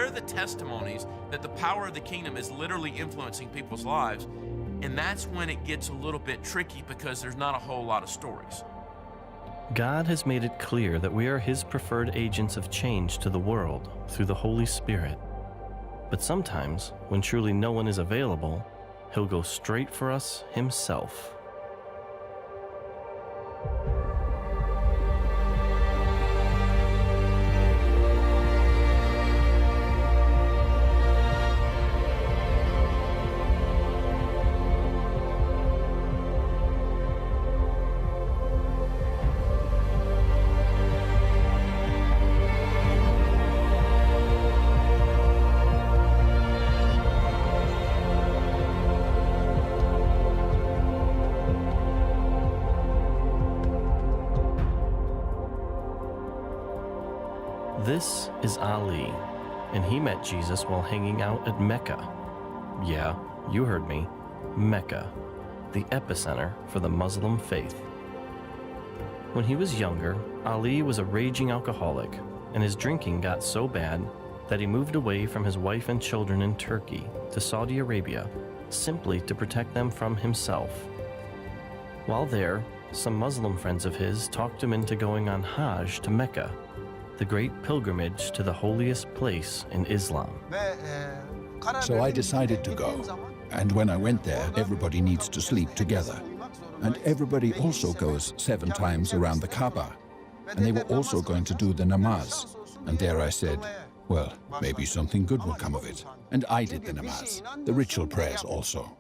They're the testimonies that the power of the kingdom is literally influencing people's lives. And that's when it gets a little bit tricky because there's not a whole lot of stories. God has made it clear that we are His preferred agents of change to the world through the Holy Spirit. But sometimes, when truly no one is available, He'll go straight for us Himself. This is Ali, and he met Jesus while hanging out at Mecca. Yeah, you heard me, Mecca, the epicenter for the Muslim faith. When he was younger, Ali was a raging alcoholic, and his drinking got so bad that he moved away from his wife and children in Turkey to Saudi Arabia, simply to protect them from himself. While there, some Muslim friends of his talked him into going on Hajj to Mecca, the great pilgrimage to the holiest place in Islam. So I decided to go. And when I went there, everybody needs to sleep together. And everybody also goes 7 times around the Kaaba. And they were also going to do the namaz. And there I said, well, maybe something good will come of it. And I did the namaz, the ritual prayers also.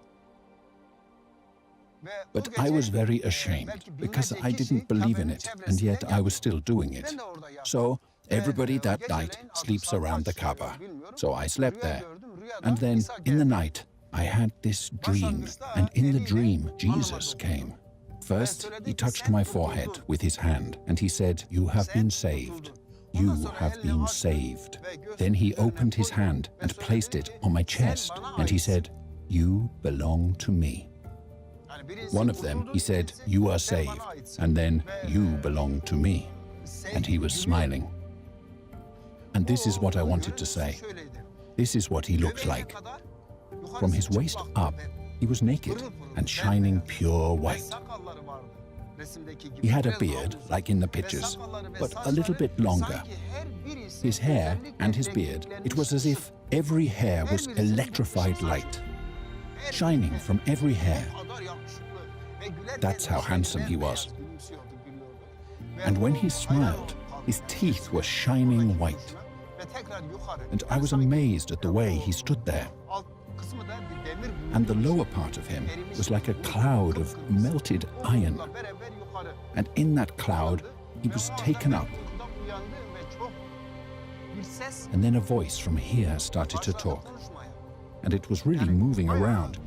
But I was very ashamed because I didn't believe in it, and yet I was still doing it. So everybody that night sleeps around the Kaaba. So I slept there. And then in the night, I had this dream, and in the dream, Jesus came. First, he touched my forehead with his hand, and he said, "You have been saved. You have been saved." Then he opened his hand and placed it on my chest, and he said, "You belong to me." One of them, he said, "You are saved," and then, "You belong to me." And he was smiling. And this is what I wanted to say. This is what he looked like. From his waist up, he was naked and shining pure white. He had a beard, like in the pictures, but a little bit longer. His hair and his beard, it was as if every hair was electrified light, shining from every hair. That's how handsome he was. And when he smiled, his teeth were shining white. And I was amazed at the way he stood there. And the lower part of him was like a cloud of melted iron. And in that cloud, he was taken up. And then a voice from here started to talk. And it was really moving around,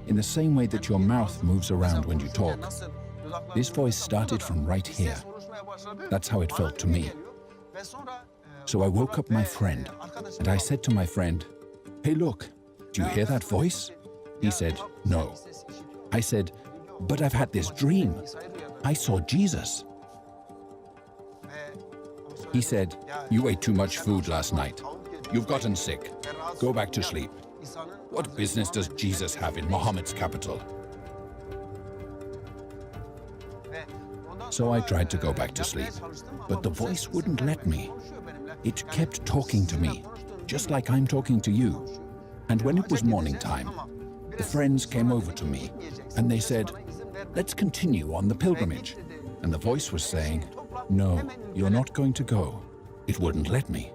in the same way that your mouth moves around when you talk. This voice started from right here. That's how it felt to me. So I woke up my friend, and I said to my friend, "Hey, look, do you hear that voice?" He said, "No." I said, "But I've had this dream. I saw Jesus." He said, "You ate too much food last night. You've gotten sick. Go back to sleep. What business does Jesus have in Muhammad's capital?" So I tried to go back to sleep, but the voice wouldn't let me. It kept talking to me, just like I'm talking to you. And when it was morning time, the friends came over to me, and they said, "Let's continue on the pilgrimage." And the voice was saying, "No, you're not going to go." It wouldn't let me.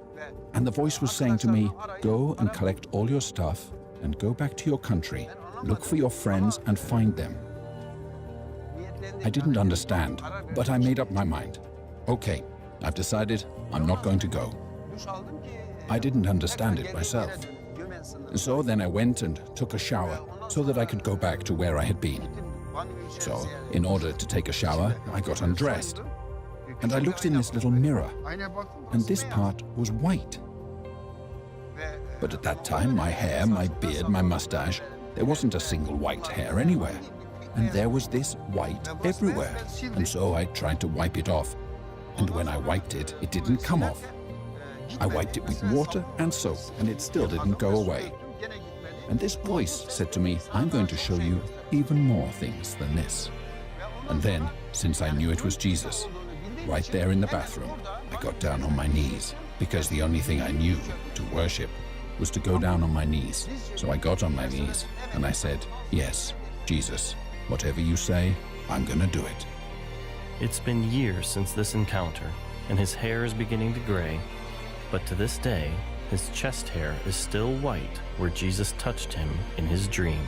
And the voice was saying to me, "Go and collect all your stuff and go back to your country. Look for your friends and find them." I didn't understand, but I made up my mind. Okay, I've decided I'm not going to go. I didn't understand it myself. So then I went and took a shower so that I could go back to where I had been. So, in order to take a shower, I got undressed. And I looked in this little mirror, and this part was white. But at that time, my hair, my beard, my mustache, there wasn't a single white hair anywhere. And there was this white everywhere. And so I tried to wipe it off. And when I wiped it, it didn't come off. I wiped it with water and soap, and it still didn't go away. And this voice said to me, I'm going to show you even more things than this. And then, since I knew it was Jesus, right there in the bathroom, I got down on my knees, because the only thing I knew to worship was to go down on my knees. So I got on my knees, and I said, yes, Jesus, whatever you say, I'm gonna do it. It's been years since this encounter, and his hair is beginning to gray, but to this day, his chest hair is still white where Jesus touched him in his dream.